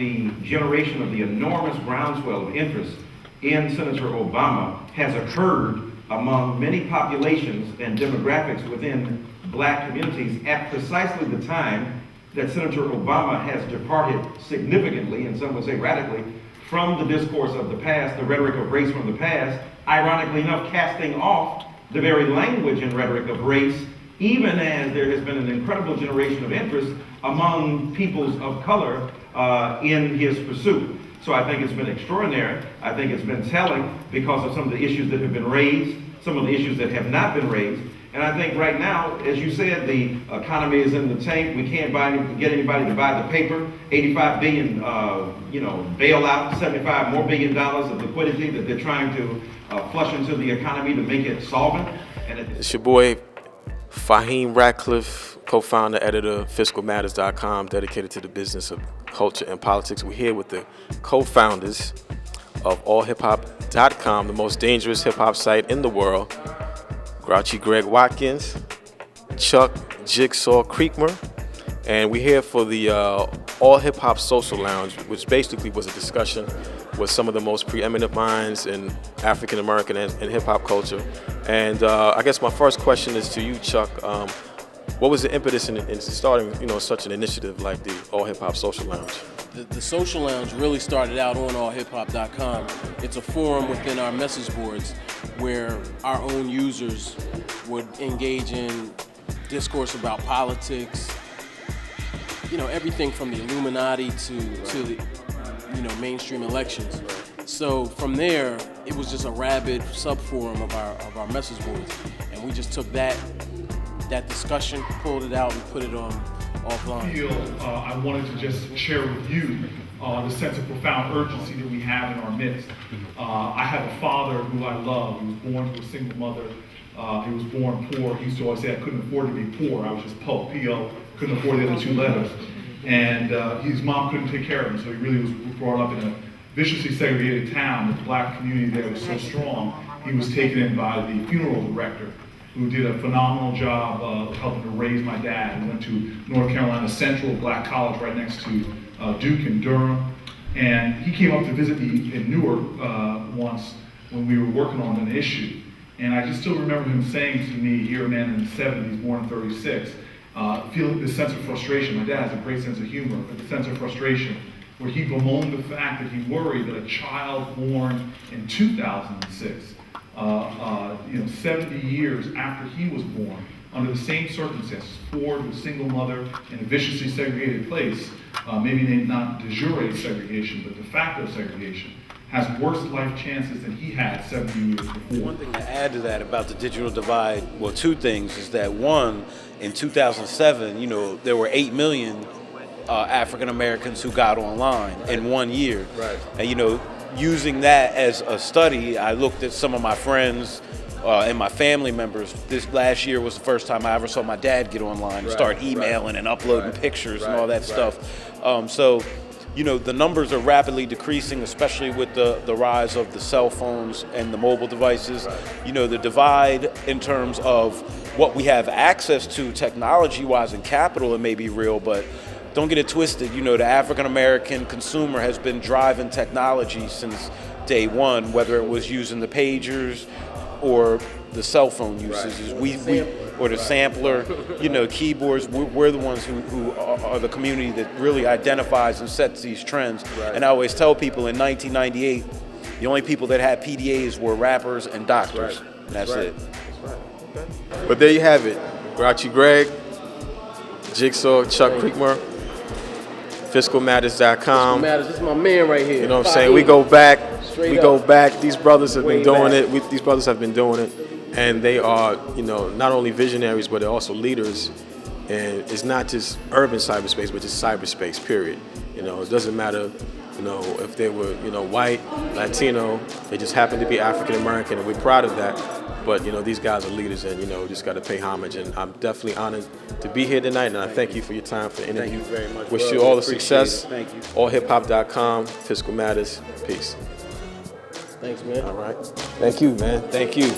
the generation of the enormous groundswell of interest in Senator Obama has occurred among many populations and demographics within black communities at precisely the time that Senator Obama has departed significantly, and some would say radically, from the discourse of the past, the rhetoric of race from the past, ironically enough, casting off the very language and rhetoric of race, even as there has been an incredible generation of interest among peoples of color in his pursuit. So I think it's been extraordinary. I think it's been telling because of some of the issues that have been raised, some of the issues that have not been raised. And I think right now, as you said, the economy is in the tank. We can't get anybody to buy the paper. 85 billion, bailout, $75 more billion of liquidity that they're trying to flush into the economy to make it solvent. And it's your boy, Fahiym Ratcliffe, co-founder, editor, Phiscalmatters.com, dedicated to the business of culture and politics. We're here with the co-founders of Allhiphop.com, the most dangerous hip-hop site in the world. Grouchy Greg Watkins, Chuck Jigsaw Creekmur, and we're here for the All Hip Hop Social Lounge, which basically was a discussion with some of the most preeminent minds in African American and hip hop culture. And I guess my first question is to you, Chuck. What was the impetus in starting, such an initiative like the All Hip Hop Social Lounge? The Social Lounge really started out on allhiphop.com. It's a forum within our message boards where our own users would engage in discourse about politics, everything from the Illuminati to the mainstream elections. So from there, it was just a rabid sub-forum of our message boards, and we just took that discussion, pulled it out, and put it on offline. I wanted to just share with you the sense of profound urgency that we have in our midst. I have a father who I love. He was born to a single mother. He was born poor. He used to always say I couldn't afford to be poor. I was just Poe, P-O, couldn't afford the other two letters. And his mom couldn't take care of him, so he really was brought up in a viciously segregated town. The black community there was so strong, he was taken in by the funeral director, who did a phenomenal job of helping to raise my dad. He went to North Carolina Central Black College right next to Duke in Durham. And he came up to visit me in Newark once when we were working on an issue. And I just still remember him saying to me, here a man in the 70s, born in 36, feeling this sense of frustration. My dad has a great sense of humor, but the sense of frustration where he bemoaned the fact that he worried that a child born in 2006, 70 years after he was born, under the same circumstances, poor to a single mother in a viciously segregated place, maybe not de jure segregation, but de facto segregation, has worse life chances than he had 70 years before. One thing to add to that about the digital divide, well, two things, is that one, in 2007, there were 8 million African Americans who got online in 1 year. Right. And, using that as a study, I looked at some of my friends and my family members. This last year was the first time I ever saw my dad get online and start emailing and uploading pictures and all that stuff. So, the numbers are rapidly decreasing, especially with the rise of the cell phones and the mobile devices. The divide in terms of what we have access to technology-wise and capital, it may be real, but don't get it twisted. The African-American consumer has been driving technology since day one, whether it was using the pagers or the cell phone usages, or the sampler, keyboards. We're the ones who are the community that really identifies and sets these trends. Right. And I always tell people in 1998, the only people that had PDAs were rappers and doctors. Right. And that's it. That's right. Okay. But there you have it. Grouchy Greg, Jigsaw, Chuck Creekmur, Phiscalmatters.com. Matters, this is my man right here. You know what I'm saying? We go back. Go back. These brothers have been doing back. it. These brothers have been doing it, and they are, not only visionaries, but they're also leaders. And it's not just urban cyberspace, but just cyberspace. Period. It doesn't matter, if they were, white, Latino. They just happen to be African American, and we're proud of that. But these guys are leaders, and just got to pay homage. And I'm definitely honored to be here tonight, and I thank you for your time for the interview. Thank you very much. Wish you all the success. Thank you. Allhiphop.com, Phiscal Matters. Peace. Thanks, man. All right. Thank you, man. Thank you.